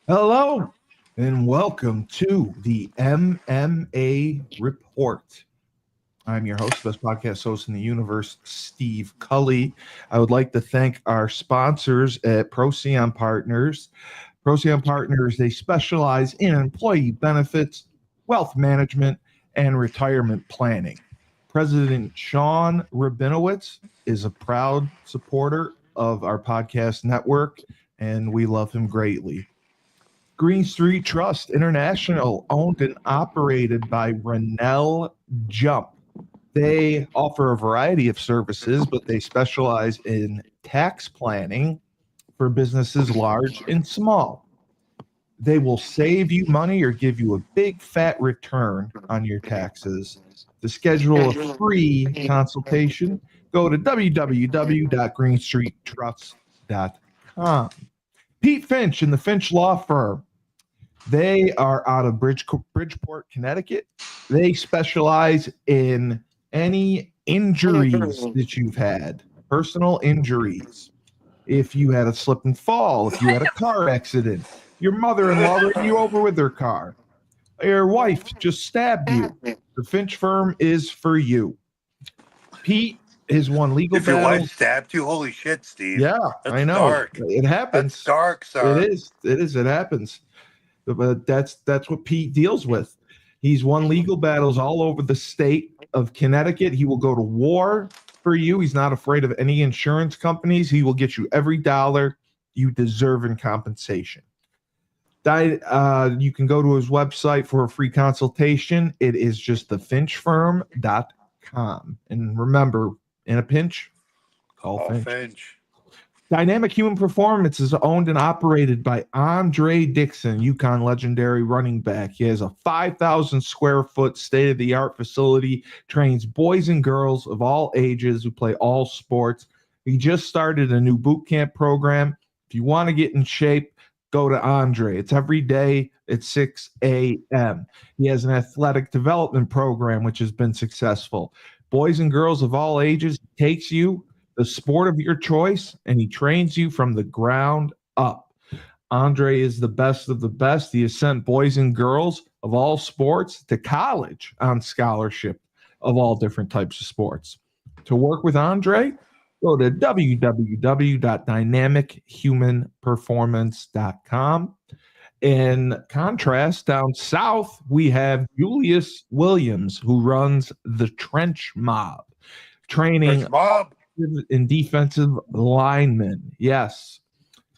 Hello and welcome to the MMA Report. I'm your host, best podcast host in the universe, Steve Cully. I would like to thank our sponsors at Procyon Partners. Procyon Partners, they specialize in employee benefits, wealth management, and retirement planning. President Sean Rabinowitz is a proud supporter of our podcast network, and we love him greatly. Green Street Trust International, owned and operated by Renell Jump. They offer a variety of services, but they specialize in tax planning for businesses large and small. They will save you money or give you a big fat return on your taxes. To schedule a free consultation, go to www.greenstreettrust.com. Pete Finch and the Finch Law Firm. They are out of Bridgeport, Connecticut. They specialize in any injuries that you've had, personal injuries. If you had a slip and fall, if you had a car accident, your mother-in-law ran you over with her car, your wife just stabbed you, the Finch firm is for you. Pete has won legal If your battles. wife stabbed you, holy shit, Steve. Yeah, That's I know. dark. It happens. That's dark, son. It is. It happens. But that's what Pete deals with. He's won legal battles all over the state of Connecticut. He will go to war for you. He's not afraid of any insurance companies. He will get you every dollar you deserve in compensation. You can go to his website for a free consultation. It is just thefinchfirm.com. And remember, in a pinch, call Finch. Dynamic Human Performance is owned and operated by Andre Dixon, UConn legendary running back. He has a 5,000 square foot state-of-the-art facility, trains boys and girls of all ages who play all sports. He just started a new boot camp program. If you want to get in shape, go to Andre. It's every day at 6 a.m. He has an athletic development program, which has been successful. Boys and girls of all ages, takes you the sport of your choice, and he trains you from the ground up. Andre is the best of the best. He has sent boys and girls of all sports to college on scholarship of all different types of sports. To work with Andre, go to www.dynamichumanperformance.com. In contrast, down south, we have Julius Williams, who runs the Trench Mob, training and defensive linemen. Yes,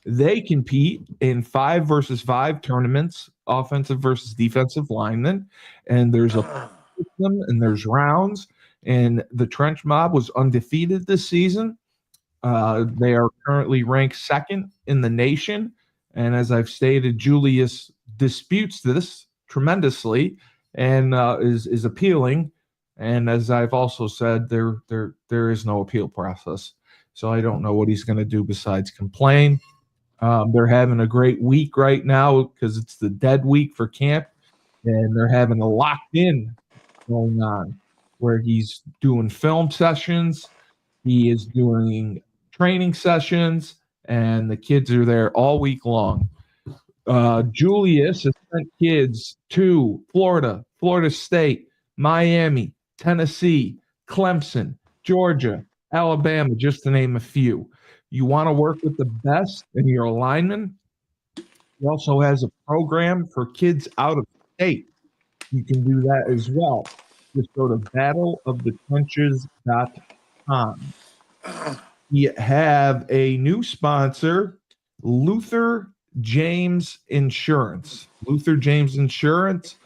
they compete in 5-versus-5 tournaments, offensive versus defensive linemen, and there's a system and there's rounds. And the Trench Mob was undefeated this season. They are currently ranked second in the nation, and as I've stated, Julius disputes this tremendously and is appealing. And as I've also said, there is no appeal process. So I don't know what he's going to do besides complain. They're having a great week right now because it's the dead week for camp, and they're having a locked-in going on where he's doing film sessions, he is doing training sessions, and the kids are there all week long. Julius has sent kids to Florida, Florida State, Miami, Tennessee, Clemson, Georgia, Alabama, just to name a few. You want to work with the best in your alignment? He also has a program for kids out of state. You can do that as well. Just go to battleofthetrenches.com. We have a new sponsor, Luther James Insurance. Luther James Insurance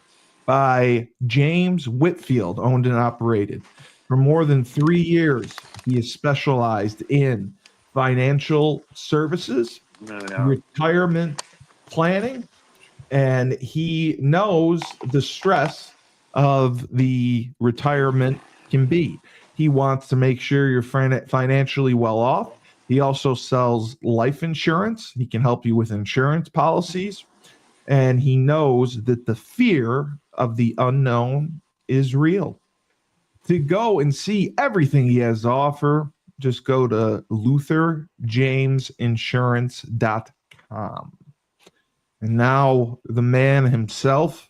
by James Whitfield, owned and operated. For more than 3 years, he has specialized in financial services, retirement planning, and he knows the stress of the retirement can be. He wants to make sure you're financially well off. He also sells life insurance. He can help you with insurance policies. And he knows that the fear of the unknown is real. To go and see everything he has to offer, just go to lutherjamesinsurance.com. And now the man himself,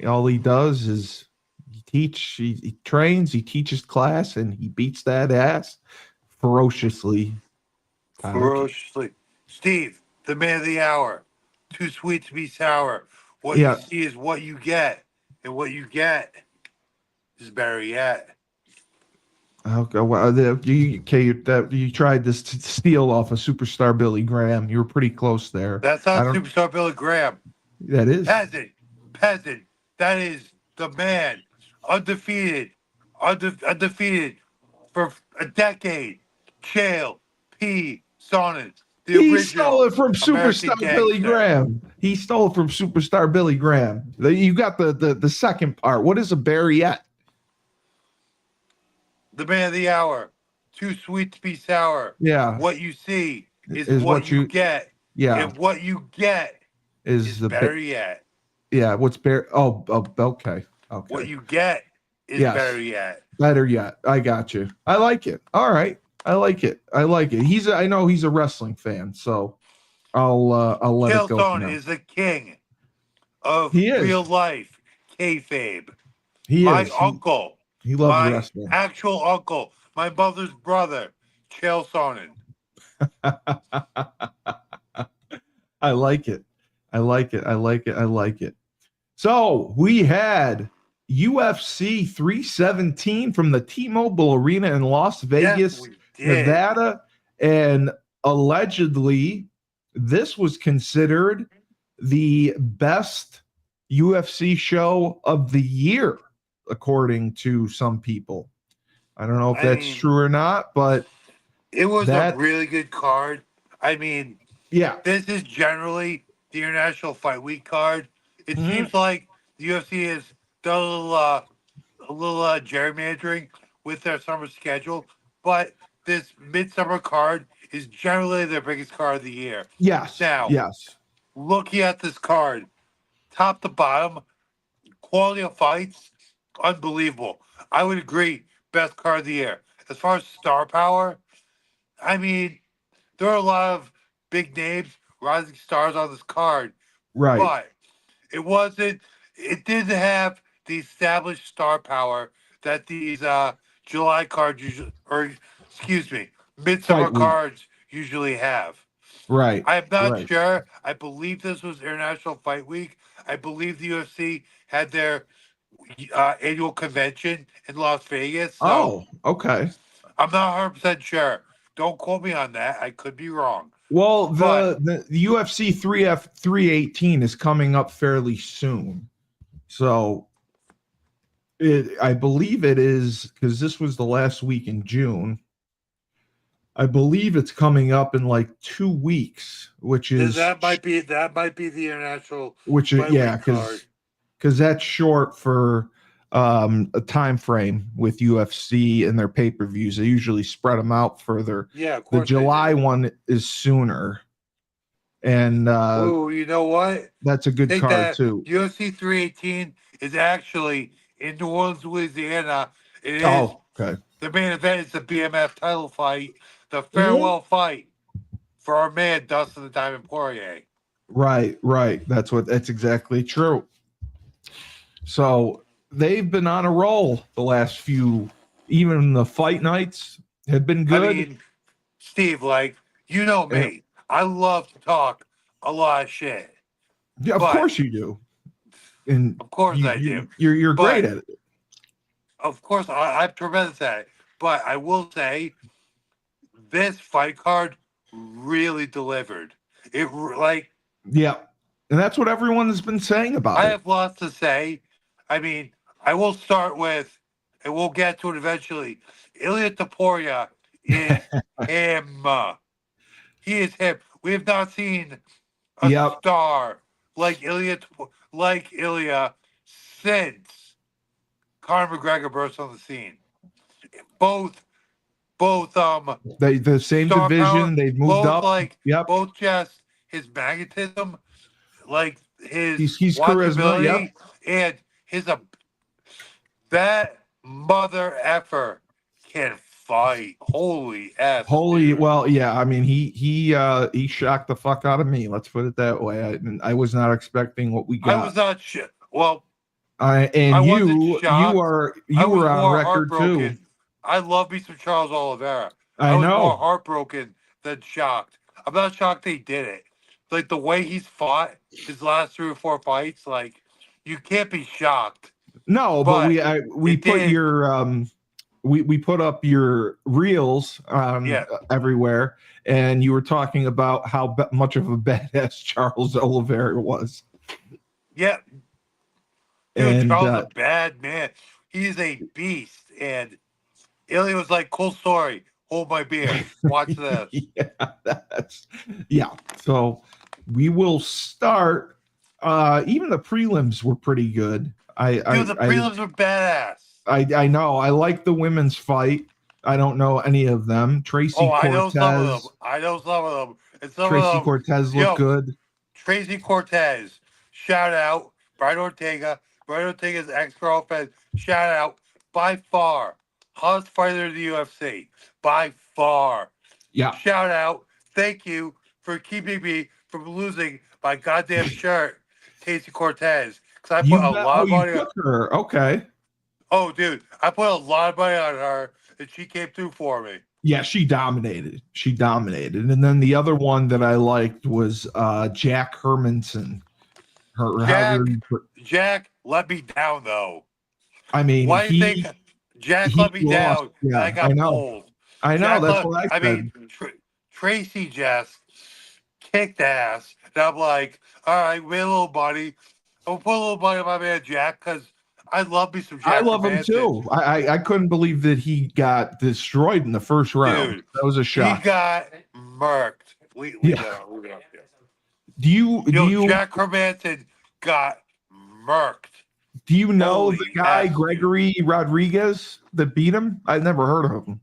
all he does is he trains, he teaches class, and he beats that ass ferociously. Ferociously. Steve, the man of the hour. Too sweet to be sour. What Yeah. you see is what you get. And what you get is better yet. Okay, well, you tried to steal off a superstar Billy Graham. You were pretty close there. That's not superstar Billy Graham. That is peasant. That is the man, undefeated for a decade. Chael P. Sonnen, the he original. Stole it from American superstar gangster. Billy Graham. He stole it from superstar Billy Graham. You got the second part. What is a Barriette? The man of the hour. Too sweet to be sour. Yeah. What you see is what you get. Yeah. And what you get is better yet. Yeah. What's better? Oh, okay. Okay. What you get is better yet. Better yet. I got you. I like it. All right. I like it. I know he's a wrestling fan, so I'll let it go. Chael is the king of real life kayfabe. My uncle. He loves wrestling. Actual uncle. My mother's brother, Chael Sonnen. I like it. I like it. So we had UFC 317 from the T-Mobile Arena in Las Vegas, Nevada, and allegedly this was considered the best UFC show of the year, according to some people. I don't know if that's true or not, but it was a really good card. I mean, this is generally the International Fight Week card. It seems like the UFC has done a little gerrymandering with their summer schedule, but this midsummer card is generally their biggest card of the year. Yes. Now, looking at this card, top to bottom, quality of fights, unbelievable. I would agree, best card of the year. As far as star power, I mean, there are a lot of big names, rising stars on this card. Right. But it didn't have the established star power that these July cards midsummer cards usually have. Right. I'm not sure. I believe this was International Fight Week. I believe the UFC had their annual convention in Las Vegas. So okay. I'm not 100% sure. Don't quote me on that. I could be wrong. Well, the UFC 318 is coming up fairly soon. So I believe it is, because this was the last week in June. I believe it's coming up in like 2 weeks, which is that might be the international. Which is because that's short for a time frame with UFC and their pay-per-views. They usually spread them out further. Yeah, of course. The July one is sooner, and you know what? That's a good card too. UFC 318 is actually in New Orleans, Louisiana. It is. Okay. The main event is the BMF title fight, the farewell fight for our man Dustin the Diamond Poirier. Right. That's exactly true. So they've been on a roll the last few. Even the fight nights have been good. I mean, Steve, you know me, I love to talk a lot of shit. Yeah, of course you do. And of course I do. You're great at it. Of course, I'm tremendous at it. But I will say, this fight card really delivered. Yeah, and that's what everyone has been saying about it. I have lots to say. I mean, I will start with, and we'll get to it eventually. Ilia Topuria is him. He is him. We have not seen a star like Ilia since Conor McGregor burst on the scene. Both the same division, power, they've moved up. Both just his magnetism, his he's charisma, and his that mother effer can fight. Holy F. Holy, dude. well, yeah. I mean, he shocked the fuck out of me. Let's put it that way. I was not expecting what we got. I was not well. And I wasn't you shocked. I was were on more record heartbroken. too. I love me some Charles Oliveira. I was more know. heartbroken than shocked. I'm not shocked they did it. Like the way he's fought his last 3 or 4 fights, like you can't be shocked. No, but we put your we put up your reels everywhere, and you were talking about how much of a badass Charles Oliveira was. Yeah. Dude, Charles is a bad man. He's a beast. And Ilya was like, cool story. Hold my beer. Watch this. Yeah. So we will start. Even the prelims were pretty good. The prelims were badass. I know. I like the women's fight. I don't know any of them. Tracy Cortez. I know some of them. And Tracy Cortez looked good. Tracy Cortez. Shout out. Brian Ortega. Brian Ortega's ex-girlfriend. Shout out. By far. Hottest fighter in the UFC. By far. Yeah. Shout out. Thank you for keeping me from losing my goddamn shirt, Tracy Cortez. Because I put a lot of money on her. Okay. Oh, dude. I put a lot of money on her, and she came through for me. Yeah, she dominated. And then the other one that I liked was Jack Hermanson. Jack let me down, though. I mean, why do you think Jack let me down? Yeah, I got pulled. I know. That's what I said. I mean, Tracy just kicked ass. And I'm like, all right, wait a little buddy. I'll put a little money on my man Jack because I love me some Jack. I love him too. I couldn't believe that he got destroyed in the first round. Dude, that was a shock. He got murked. Jack Hermanson got murked. Do you know the guy Gregory Rodriguez that beat him? I've never heard of him.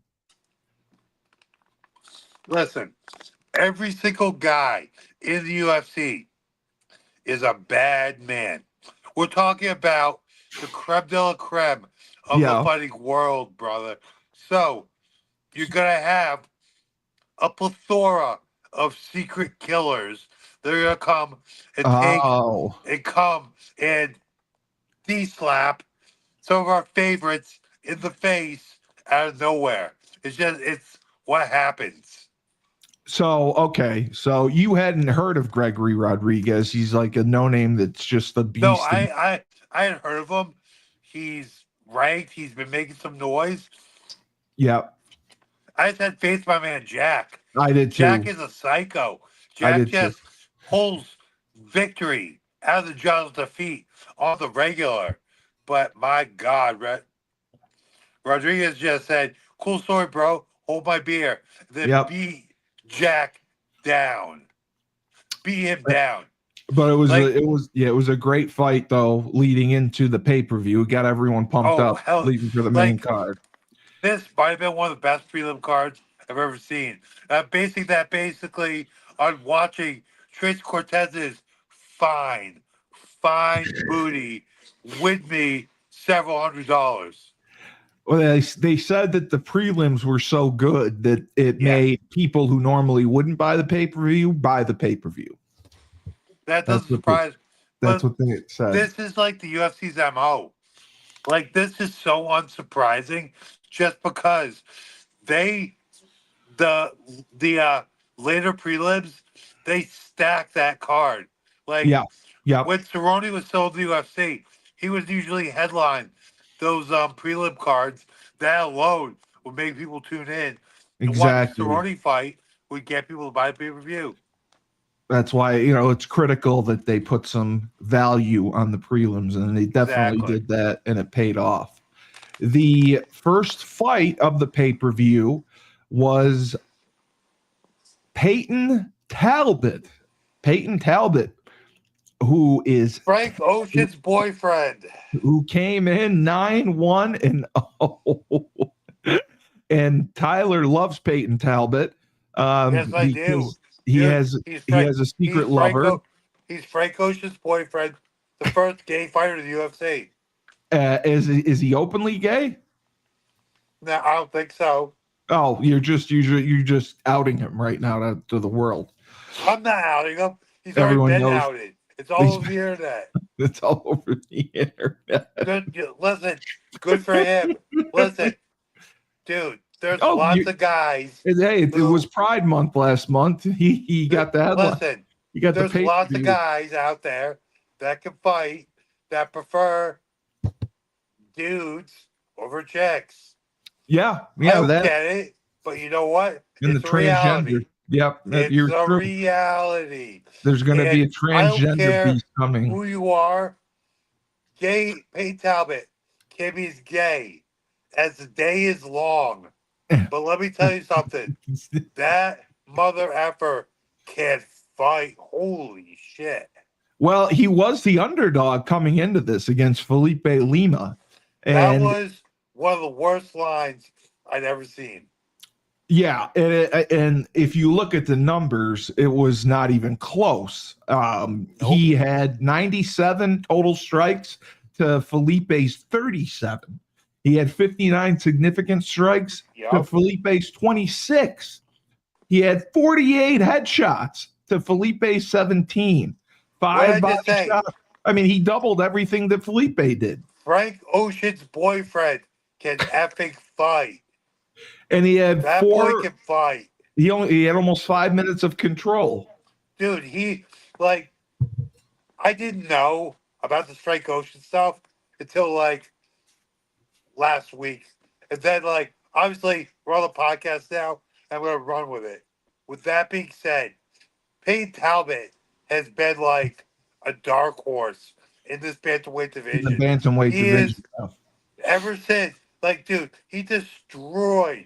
Listen, every single guy in the UFC is a bad man. We're talking about the creme de la creme of the fighting world, brother. So you're gonna have a plethora of secret killers that are gonna come and de-slap some of our favorites in the face out of nowhere. It's what happens. So, okay. So you hadn't heard of Gregory Rodriguez. He's like a no-name that's just a beast. No, I hadn't heard of him. He's ranked. He's been making some noise. Yeah. I just had faith in my man Jack. I did too. Jack is a psycho. Jack just pulls victory out of the jaws of defeat on the regular. But my God, Rodriguez just said, cool story, bro. Hold my beer. Then beat Jack down. Beat him down. But it was a great fight though, leading into the pay-per-view. It got everyone pumped up leading for the main card. This might have been one of the best prelim cards I've ever seen. Basically on watching Trace Cortez's fine booty win me several $100s. Well, they said that the prelims were so good that it made people who normally wouldn't buy the pay-per-view buy the pay-per-view. That doesn't surprise. That's what they said. This is like the UFC's MO. Like, this is so unsurprising just because the later prelims, they stacked that card. Like, when Cerrone was sold to the UFC, he was usually headline those prelim cards. That alone would make people tune in. Exactly. And watch the Cerrone fight would get people to buy pay-per-view. That's why, it's critical that they put some value on the prelims, and they definitely did that, and it paid off. The first fight of the pay-per-view was Peyton Talbot, who is Frank Ocean's boyfriend, who came in 9-1 and 0. And Tyler loves Peyton Talbot. Yes, I do. He has a secret lover. He's Frank Ocean's boyfriend, the first gay fighter in the UFC. Is he openly gay? No, I don't think so. Oh, you're just outing him right now to the world. I'm not outing him. He's Everyone already been knows. outed. It's all over the internet. It's all over the internet. Listen, good for him. Listen, dude, there's lots of guys. Hey, it was Pride Month last month. He got the headline. Listen, he got there's lots of guys out there that can fight that prefer dudes over chicks. Yeah, I don't get it, but you know what? It's a reality. Yep, it's a reality. There's going to be a transgender beast coming. Who you are? Gay Pate Talbot can be gay as the day is long. But let me tell you something. That mother effer can fight. Holy shit. Well, he was the underdog coming into this against Felipe Lima. And that was one of the worst lines I'd ever seen. Yeah, and if you look at the numbers, it was not even close. He had 97 total strikes to Felipe's 37. He had 59 significant strikes to Felipe's 26. He had 48 headshots to Felipe's 17. 5 body shots. I mean, he doubled everything that Felipe did. Frank Ocean's boyfriend can effing fight. And he had that boy can fight. He had almost 5 minutes of control. Dude, I didn't know about the Frank Ocean stuff until last week. And then obviously we're on the podcast now and I'm gonna run with it. With that being said, Pate Talbot has been a dark horse in this bantamweight division. In the bantamweight division. Ever since, dude, he destroyed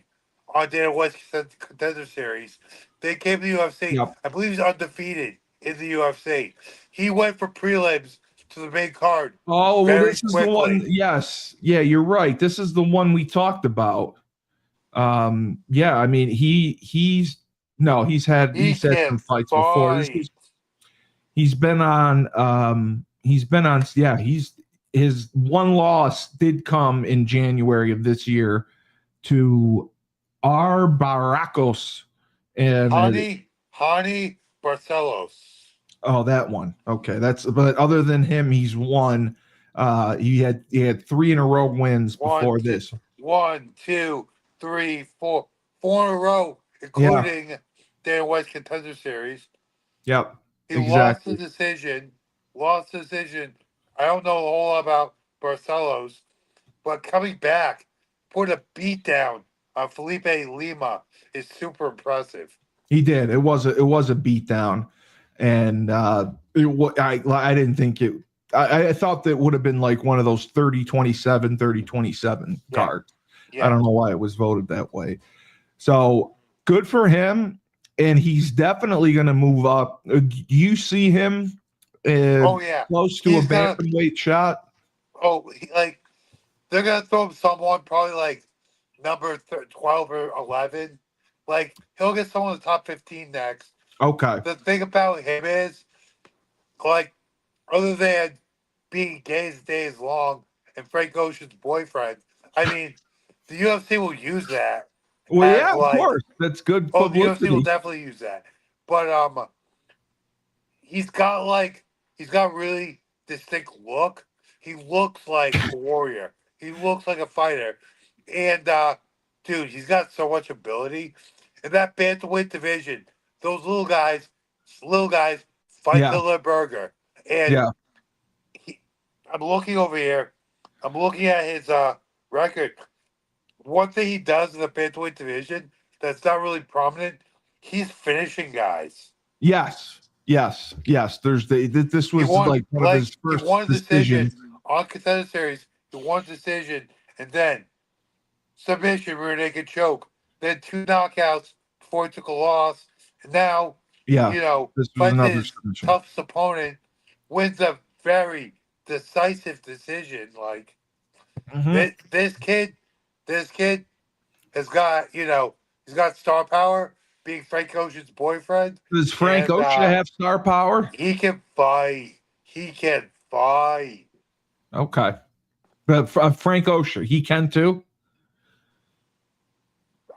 on Dana White's Contender Series. They came to the UFC. Yep. I believe he's undefeated in the UFC. He went for prelims to the main card. Oh, well, this is the one. Yes. Yeah, you're right. This is the one we talked about. Yeah, I mean, he's had some fights before. He's been on his one loss did come in January of this year to R. Baracos and Hani Barcelos. Oh, that one. Okay, but other than him, he's won. He had 3 in a row wins before this. 1, 2, 3, 4 in a row, including Dana White's Contender Series. Yep. He lost the decision. I don't know a whole lot about Barcelos, but coming back, put a beat down on Felipe Lima is super impressive. He did. It was a beat down, and I didn't think it. I thought that would have been one of those 30-27, 30-27 cards. Yeah. I don't know why it was voted that way. So good for him, and he's definitely going to move up. Do you see him? Close to a bantamweight shot. Oh, they're gonna throw him someone probably number 12 or 11. He'll get someone in the top 15 next. Okay. The thing about him is, other than being gay as the day is long and Frank Ocean's boyfriend, I mean, the UFC will use that. Well, yeah, of course. That's good publicity. The UFC will definitely use that. But he's got really distinct look. He looks like a warrior. He looks like a fighter. And dude, he's got so much ability. In that bantamweight division, those little guys fight till their burger. And I'm looking over here. I'm looking at his record. One thing he does in the bantamweight division that's not really prominent, he's finishing guys. Yes. This was one of his first decisions on Contender Series. He won decision, and then submission, rear naked choke, then 2 knockouts before he took a loss, and now this was another submission. Toughest opponent wins a very decisive decision. This kid has got he's got star power. Being Frank Ocean's boyfriend. Does Frank Ocean have star power? He can fight. Okay. But Frank Ocean, he can too?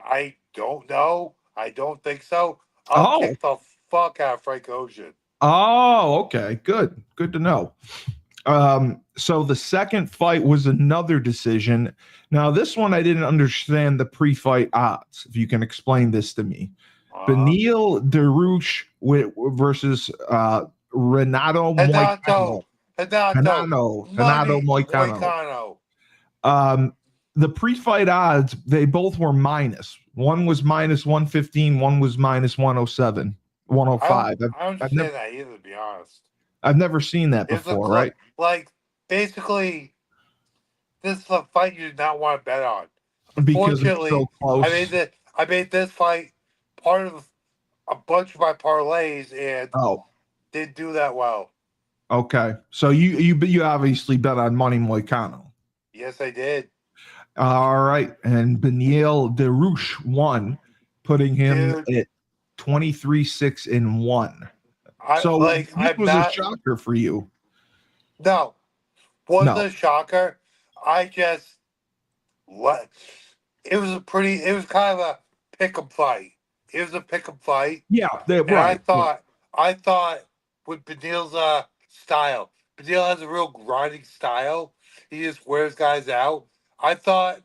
I don't know. I don't think so. I'll kick the fuck out of Frank Ocean. Oh, okay. Good to know. So the second fight was another decision. Now, this one I didn't understand the pre-fight odds. If you can explain this to me. Beneil Dariush versus Renato Moicano. Moicano. The pre-fight odds, they both were minus. One was minus 115, one was minus 107, 105. I don't understand that either, to be honest. I've never seen that before, right? Like, basically, this is a fight you did not want to bet on. Because it's so close. I made this fight part of a bunch of my parlays and didn't do that well. Okay, so you obviously bet on Money Moicano. Yes, I did. All right, and Beneil Dariush won, putting him at 23-6-1. So this was a shocker for you. No, wasn't a shocker. It was kind of a pick-em fight. It was a pick-em fight. Yeah, right. I thought with Beneil's style, Beneil has a real grinding style. He just wears guys out. I thought.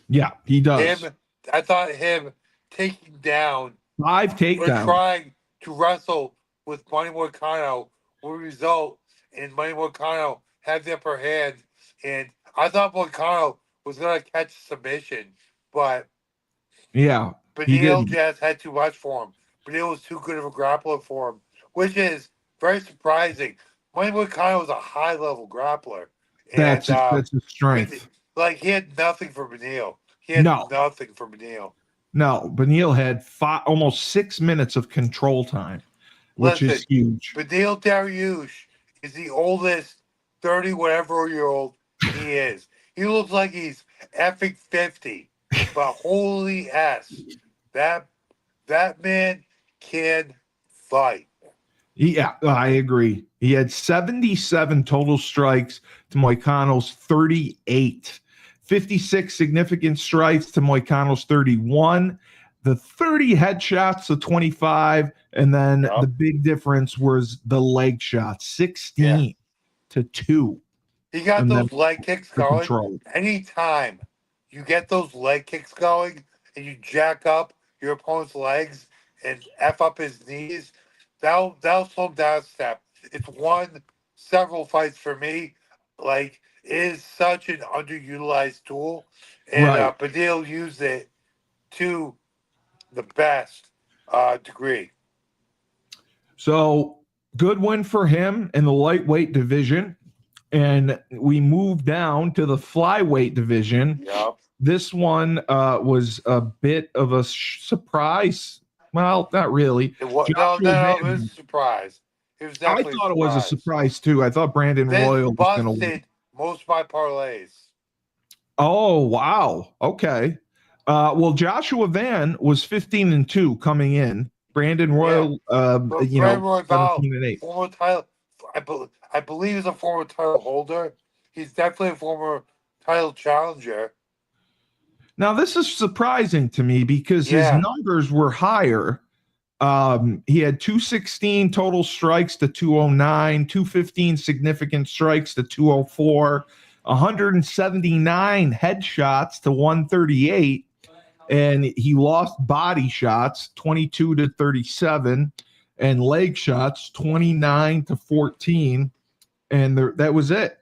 Yeah, he does. I thought him taking down 5 takedowns, or trying to wrestle with Money Moicano will result in Money Moicano have the upper hand. And I thought Moicano was going to catch a submission, but Beneil just had too much for him. Beneil was too good of a grappler for him, which is very surprising. Money Moicano was a high-level grappler. That's a strength. He had nothing for Beneil. Nothing for Beneil. No, Beneil had almost 6 minutes of control time, which is huge. Beneil Dariush is the oldest 30-whatever-year-old he is. He looks like he's effing 50, but holy ass, that man can fight. Yeah, I agree. He had 77 total strikes to Moicano's 38. 56 significant strikes to Moicano's 31. The 30 headshots to 25. And then the big difference was the leg shots, 16 to 2. He got those leg kicks going. Anytime you get those leg kicks going and you jack up your opponent's legs and F up his knees, that'll slow him down a step. It's won several fights for me. It is such an underutilized tool. And Beneil used it to the best degree. So good win for him in the lightweight division. And we move down to the flyweight division. Yep. This one was a bit of a surprise. Well, not really. It was a surprise. It was definitely I thought it was a surprise, too. I thought Brandon Royal was going to win. Most of my parlays. Oh, wow. Okay. Well, Joshua Van was 15-2 coming in. Brandon Royal, Brandon Royal, 17-8. Former title, I believe he's a former title holder. He's definitely a former title challenger. Now, this is surprising to me because his numbers were higher. He had 216 total strikes to 209, 215 significant strikes to 204, 179 headshots to 138, and he lost body shots 22 to 37 and leg shots 29 to 14, and that was it.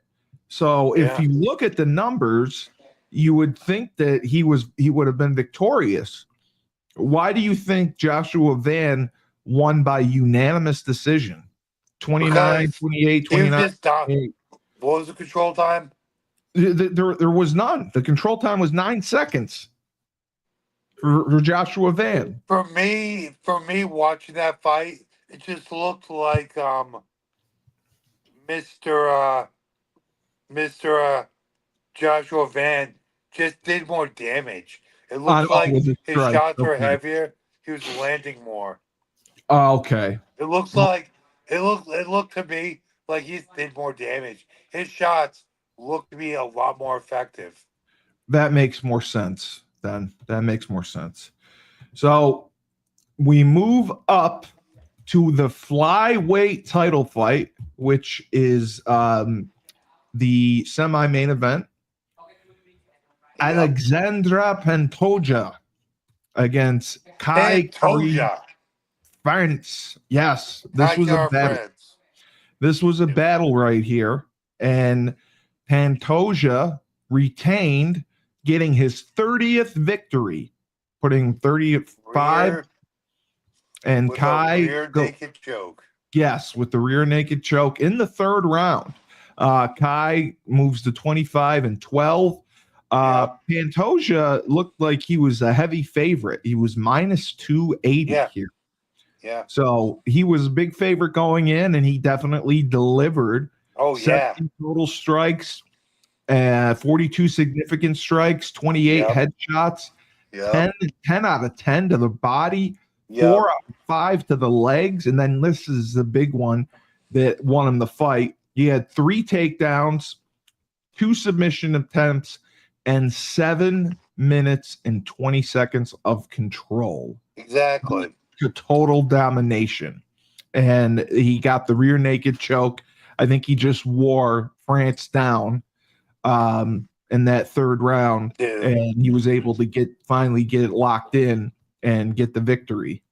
So if you look at the numbers, you would think that he would have been victorious. Why do you think Joshua Van won by unanimous decision? 29, 28, 29. What was the control time? There was none. The control time was 9 seconds for Joshua Van. For me, watching that fight, it just looked like Mr. Joshua Van just did more damage. It looked like his shots were heavier. He was landing more. Okay. It looked to me like he did more damage. His shots looked to be a lot more effective. That makes more sense then. That makes more sense. So we move up to the flyweight title fight, which is the semi-main event. Yep. Alexandra Pantoja against Kai France. Yes, this was a battle. This was a battle right here, and Pantoja retained, getting his 30th victory, putting 35. And with Kai rear naked choke. Yes, with the rear naked choke in the third round. Kai moves to 25-12. Pantoja looked like he was a heavy favorite. He was minus 280 here. Yeah. So he was a big favorite going in, and he definitely delivered. 17 total strikes, 42 significant strikes, 28 headshots, 10 out of 10 to the body. 4 out of 5 to the legs, and then this is the big one that won him the fight. He had 3 takedowns, 2 submission attempts, and 7 minutes and 20 seconds of control. Exactly. To total domination. And he got the rear naked choke. I think he just wore France down in that third round, and he was able to finally get it locked in and get the victory.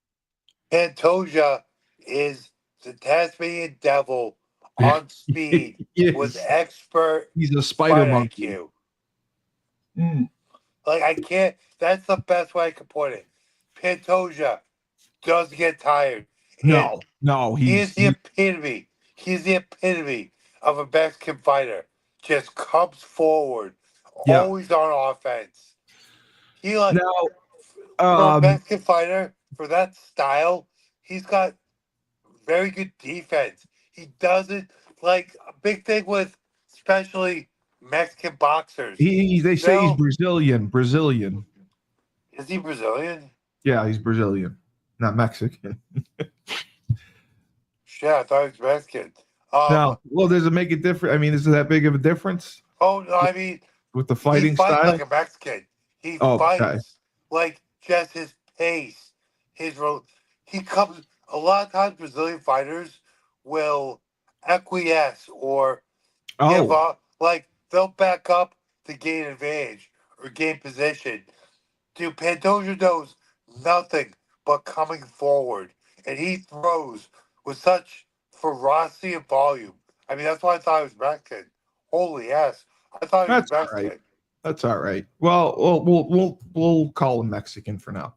Pantoja is the Tasmanian devil on speed with expert. He's a spider monkey. Like, I can't. That's the best way I can put it. Pantoja doesn't get tired. No, he's the epitome. He's the epitome of a Mexican fighter. Just comes forward, always on offense. He for a Mexican fighter, for that style, he's got very good defense. He doesn't, like, a big thing with especially Mexican boxers. They say he's Brazilian. Is he Brazilian? Yeah, he's Brazilian, not Mexican. Shit, I thought he was Mexican. No, well, does it make a difference? I mean, is it that big of a difference? Oh, no, I mean, with the fighting he fights style? like a Mexican. He fights like just his pace. He comes. A lot of times, Brazilian fighters will acquiesce or give up. Like, they'll back up to gain advantage or gain position. Dude, Pantoja knows nothing but coming forward, and he throws with such ferocity and volume. I mean, that's why I thought he was Mexican. Holy ass! I thought he was Mexican. Right. That's all right. Well, we'll call him Mexican for now.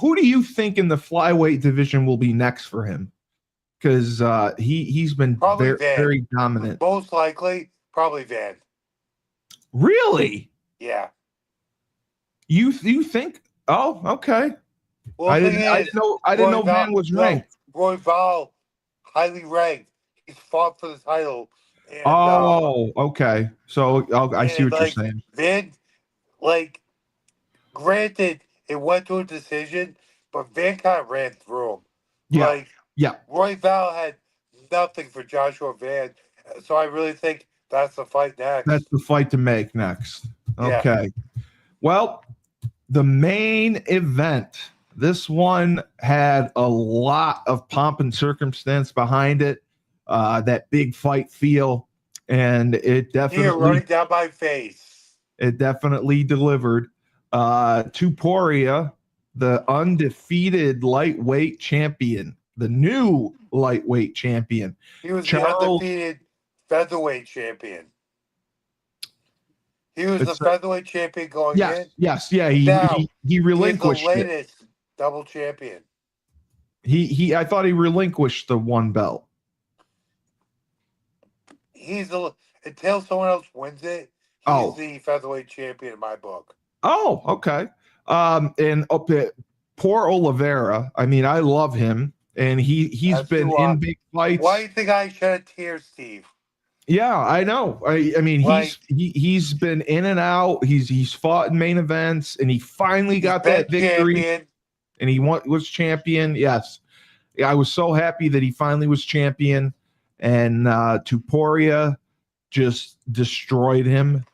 Who do you think in the flyweight division will be next for him? Because he's been very dominant. Most likely, probably Van. Really? Yeah. You think? Oh, okay. Well, I didn't know Van was ranked. Roy Val, highly ranked. He's fought for the title. And, okay. So I see what you're saying. Van, granted, it went to a decision, but Van kind of ran through him. Roy Val had nothing for Joshua Van, so I really think that's the fight next. That's the fight to make next. Okay. Yeah. Well, the main event. This one had a lot of pomp and circumstance behind it. That big fight feel, and it definitely running down my face. It definitely delivered. Tuporia, the undefeated lightweight champion, the new lightweight champion. He was the undefeated featherweight champion. He was the featherweight champion going in. Yes, yeah. He relinquished he's the latest double champion. I thought he relinquished the one belt. Until someone else wins it, he's the featherweight champion in my book. Oh, okay. And poor Oliveira. I mean, I love him, and he's been in big fights. Why do you think I shed a tear, Steve? Yeah, I know. I mean, he's been in and out. He's fought in main events, and he finally got that victory. Champion. And he was champion. Yes, I was so happy that he finally was champion. And Tuporia just destroyed him.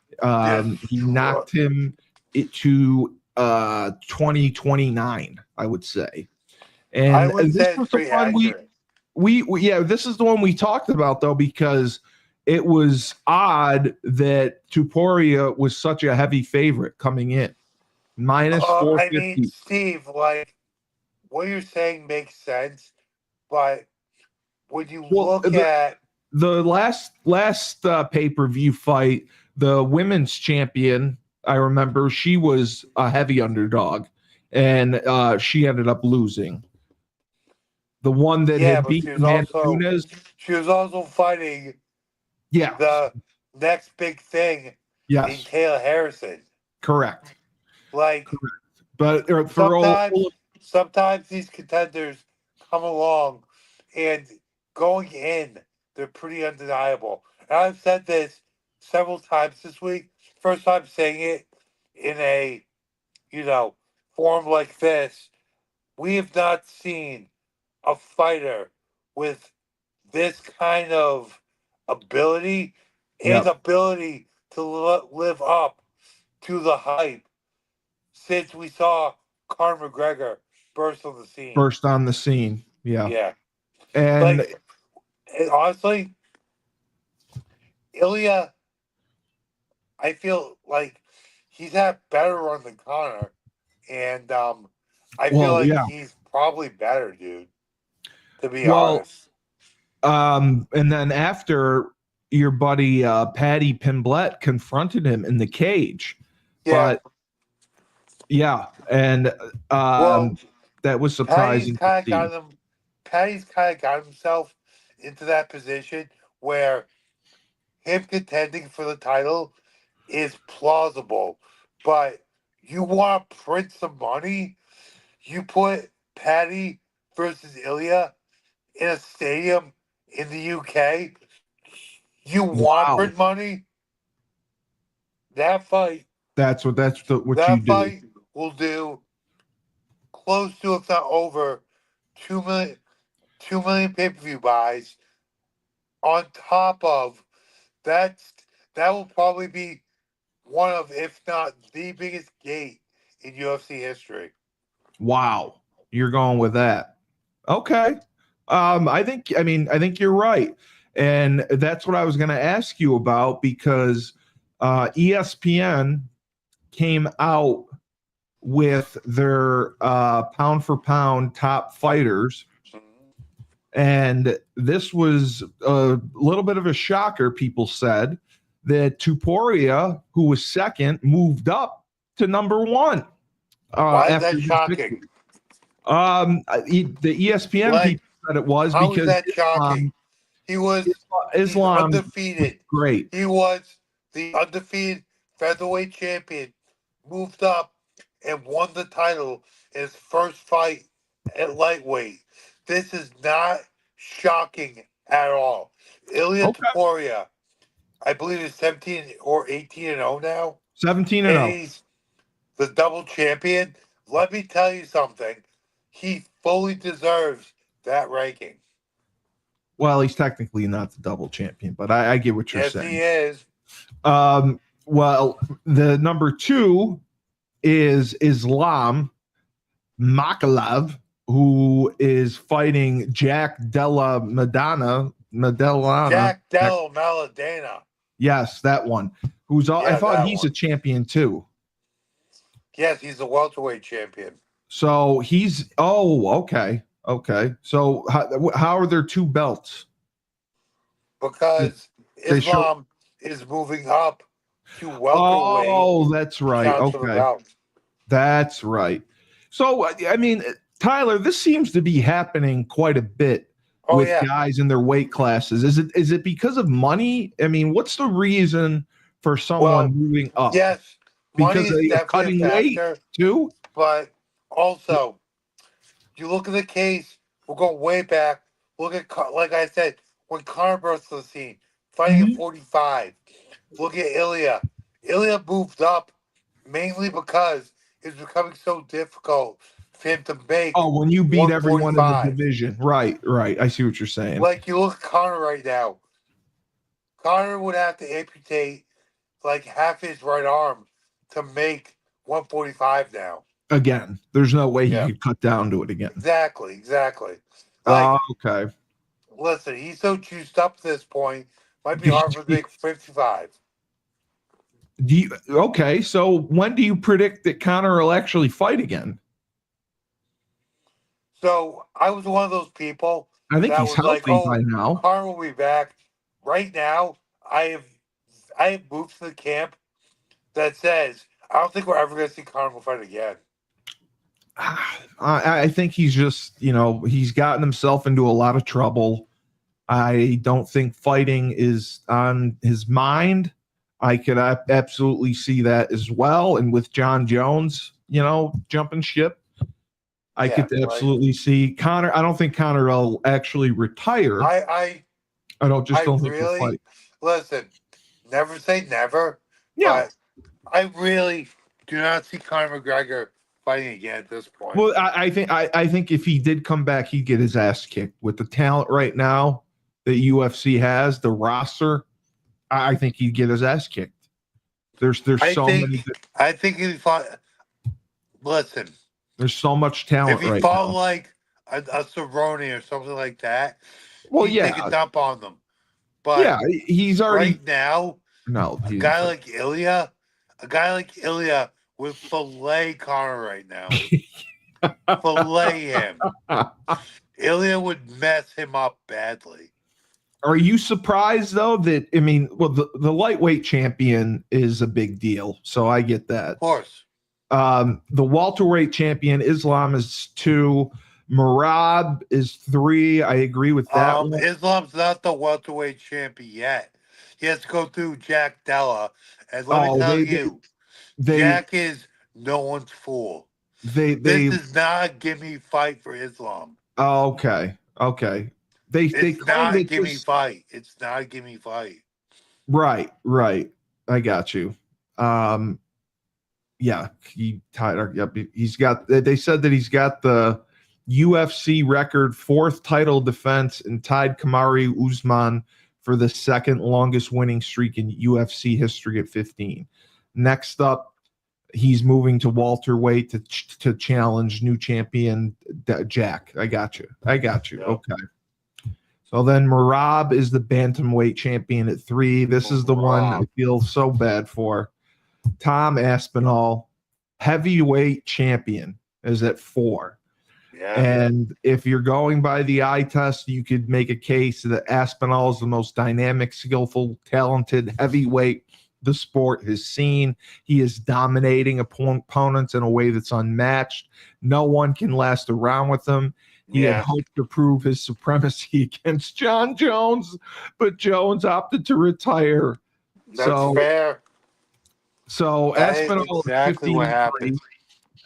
He knocked him to 2029, I would say. And I would this say was it's the pretty one accurate. this is the one we talked about, though, because it was odd that Tuporia was such a heavy favorite coming in. Minus I mean, 450. Steve, like, what you're saying makes sense, but when you look at the last pay-per-view fight, the women's champion, I remember she was a heavy underdog, and she ended up losing. The one that had but beat Amanda Nunes. she was also fighting the next big thing in Taylor Harrison. Correct. Like, but sometimes these contenders come along and going in, they're pretty undeniable. And I've said this several times this week. First time saying it in a, form like this. We have not seen a fighter with this kind of ability and ability to live up to the hype since we saw Conor McGregor burst on the scene. Yeah. And honestly, Ilya, I feel like he's had better run than Conor. And I feel like he's probably better, dude, to be honest. And then after your buddy Paddy Pimblett confronted him in the cage. But and that was surprising. Paddy's kind of got himself into that position where him contending for the title is plausible. But you want to print some money, you put Paddy versus Ilya in a stadium in the UK, you want to print money, that fight. What you do. That fight will do close to, if not over, 2 million pay-per-view buys. On top of that will probably be one of, if not the biggest gate in UFC history. Wow, you're going with that. Okay. I think you're right. And that's what I was going to ask you about, because ESPN came out with their pound for pound top fighters. And this was a little bit of a shocker. People said that Tuporia, who was second, moved up to number one. Why is that shocking? The ESPN people said it was how because is that shocking? He was Islam undefeated. Was great. He was the undefeated featherweight champion, moved up and won the title in his first fight at lightweight. This is not shocking at all. Ilya Tuporia, I believe, is 17 or 18-0 now. 17-0. He's the double champion. Let me tell you something. He fully deserves that ranking. Well, he's technically not the double champion, but I get what you're saying. Yes, he is. Well, the number 2 is Islam Makhachev, who is fighting Jack Della Maddalena. Jack Della Maddalena. Yes, that one. I thought he's a champion too. Yes, he's a welterweight champion. So he's okay. So how are there 2 belts? Because Islam is moving up to welterweight. Oh, that's right. Okay, that's right. So I mean, Tyler, this seems to be happening quite a bit with guys in their weight classes. Is it because of money? I mean, what's the reason for someone moving up? Yes, because of cutting weight too. But also, you look at the case. We'll go way back. Look at, like I said, when Conor burst on the scene, fighting at 45. Look at Ilya. Ilya moved up mainly because it's becoming so difficult for him to make. Oh, when you beat everyone in the division. Right. I see what you're saying. Like, you look at Conor right now. Conor would have to amputate like half his right arm to make 145 now. Again, there's no way he could cut down to it again. Exactly. Okay. Listen, he's so juiced up at this point. Might be hard for the big 55. Okay, so when do you predict that Conor will actually fight again? So I was one of those people. I think he's healthy by now. Conor will be back. Right now, I have moved to the camp that says I don't think we're ever going to see Conor fight again. I think he's just, he's gotten himself into a lot of trouble. I don't think fighting is on his mind. I could absolutely see that as well. And with John Jones, jumping ship, I could absolutely see Conor. I don't think Conor will actually retire. I don't think he'll fight. Listen, never say never. Yeah. But I really do not see Conor McGregor fighting again at this point. Well, I think if he did come back, he'd get his ass kicked with the talent right now that UFC has, the roster. I think he'd get his ass kicked. There's so many. I think if he fought. Listen, there's so much talent. If he fought like a Cerrone or something like that, well, he'd take a dump on them. But he's already right now. No, a guy like Ilya would fillet Conor right now. Fillet him. Ilya would mess him up badly. Are you surprised though that the lightweight champion is a big deal, so I get that. Of course. The welterweight champion Islam is 2, Merab is 3. I agree with that. Islam's not the welterweight champion yet. He has to go through Jack Della, and let me tell you, Jack is no one's fool. This is not a gimme fight for Islam. Oh, okay. It's not a gimme fight. It's not a gimme fight. Right. I got you. He tied. Yep, he's got. They said that he's got the UFC record 4th title defense and tied Kamaru Usman for the 2nd longest winning streak in UFC history at 15. Next up, he's moving to welterweight to challenge new champion Jack. I got you. Yep. Okay. So then Merab is the bantamweight champion at 3. This is the one I feel so bad for. Tom Aspinall, heavyweight champion, is at 4. Yeah. And if you're going by the eye test, you could make a case that Aspinall is the most dynamic, skillful, talented heavyweight the sport has seen. He is dominating opponents in a way that's unmatched. No one can last a round with him. He had hoped to prove his supremacy against John Jones, but Jones opted to retire. That's fair. So Aspinall, exactly what happened.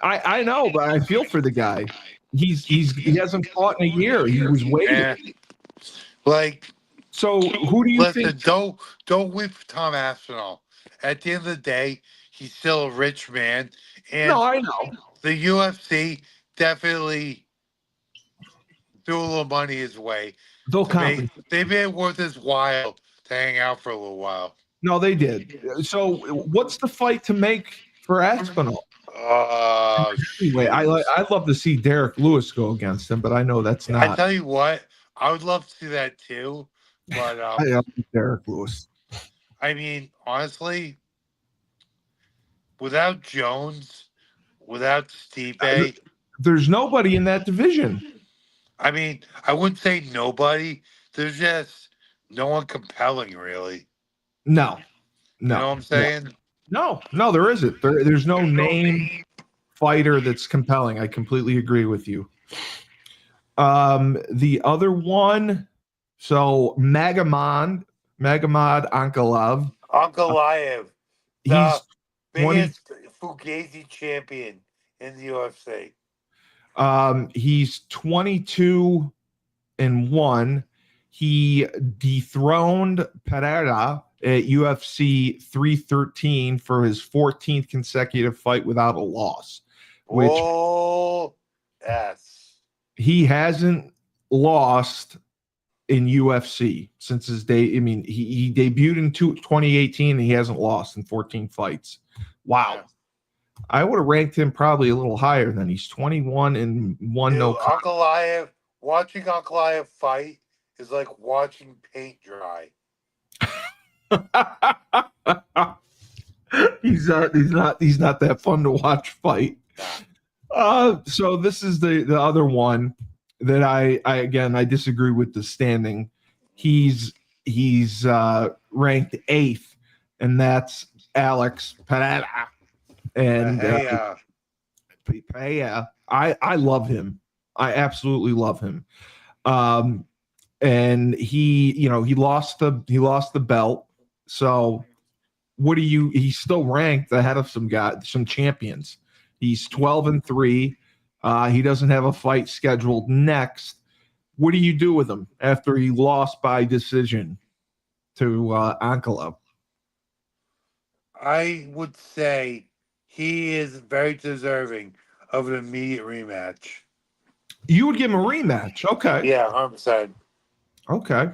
I know, but I feel for the guy. He hasn't fought in a year. He was waiting. So who do you think? Don't whip Tom Aspinall. At the end of the day, he's still a rich man. And no, I know. The UFC definitely threw a little money his way. They made it worth his while to hang out for a little while. No, they did. So what's the fight to make for Aspinall? Anyway, I'd love to see Derek Lewis go against him, but I know that's not. I tell you what, I would love to see that too. But I love Derek Lewis. I mean, honestly, without Jones, without Stipe, there's nobody in that division. I mean, I wouldn't say nobody. There's just no one compelling, really. No. You know what I'm saying? No, there isn't. There's no name fighter that's compelling. I completely agree with you. The other one, so Magomed Ankalaev. He's biggest Fugazi champion in the UFC. He's 22-1. He dethroned Pereira at UFC 313 for his 14th consecutive fight without a loss. He hasn't lost in UFC since his day. I mean, he debuted in 2018 and he hasn't lost in 14 fights. Wow. I would have ranked him probably a little higher than he's 21 and 1 Dude, no. Ankalaev, watching Ankalaev fight is like watching paint dry. He's not that fun to watch fight. So this is the other one that I disagree with the standing. He's ranked 8th, and that's Alex Pereira. And I love him. I absolutely love him. And he lost the belt. So he's still ranked ahead of some champions. He's 12-3. He doesn't have a fight scheduled next. What do you do with him after he lost by decision to Ankalaev? I would say he is very deserving of an immediate rematch. You would give him a rematch? Okay. Yeah, 100%. Okay.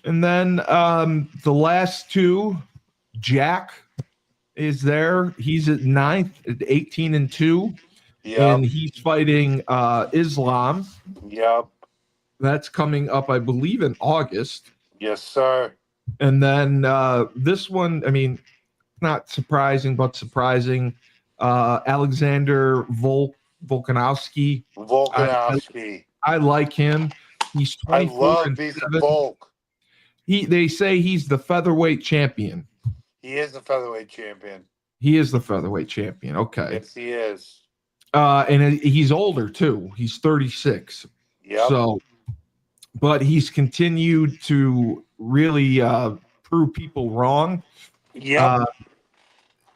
And then the last two, Jack is there. He's at 9th at 18-2. Yeah. And he's fighting Islam. Yep. That's coming up, I believe, in August. Yes, sir. And then this one, I mean, not surprising, but surprising. Alexander Volkanovski. I like him. He's 24. I love Beast Volk. They say he's the featherweight champion. He is the featherweight champion. Okay. Yes, he is. And he's older too. He's 36. Yeah. So, but he's continued to really prove people wrong. Yeah.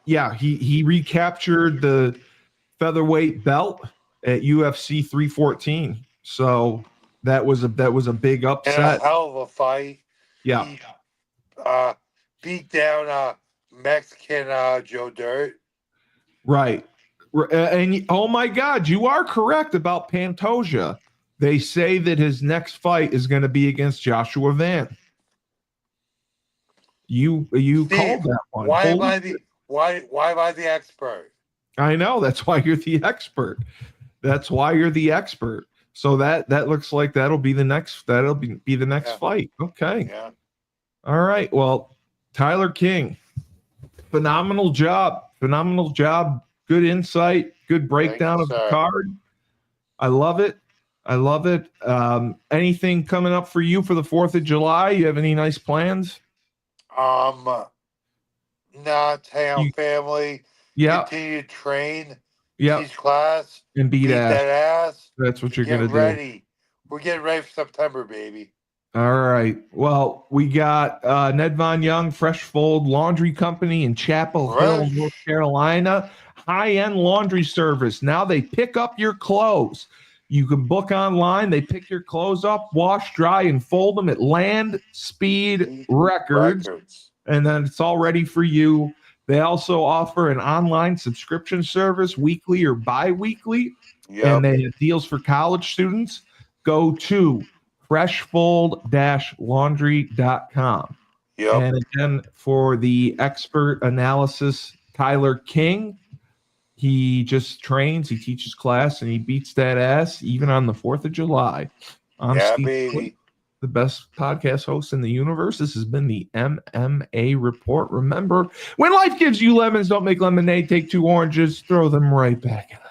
He recaptured the featherweight belt at UFC 314. So that was a big upset. And a hell of a fight. Yeah. He beat down Mexican Joe Dirt. Right. And oh my God, you are correct about Pantoja. They say that his next fight is going to be against Joshua Van. You Steve, called that one. Why am I the expert? I know, that's why you're the expert. So that looks like that'll be the next fight. Okay. Yeah. All right. Well, Tyler King, phenomenal job. Good insight, good breakdown of the card. I love it. Anything coming up for you for the 4th of July? You have any nice plans? Not family. Yeah. Continue to train. Yeah. Teach class. And beat that ass. That's what you're going to do. We're getting ready for September, baby. All right. Well, we got Ned Von Young, Fresh Fold Laundry Company in Chapel Hill, North Carolina. High-end laundry service. Now they pick up your clothes. You can book online. They pick your clothes up, wash, dry, and fold them at Land Speed Records. And then it's all ready for you. They also offer an online subscription service, weekly or bi-weekly. Yep. And they have deals for college students. Go to freshfold-laundry.com. Yep. And again, for the expert analysis, Tyler King, he just trains, he teaches class, and he beats that ass even on the 4th of July. I'm Steve baby. The best podcast host in the universe. This has been the MMA Report. Remember, when life gives you lemons, don't make lemonade. Take 2 oranges, throw them right back in the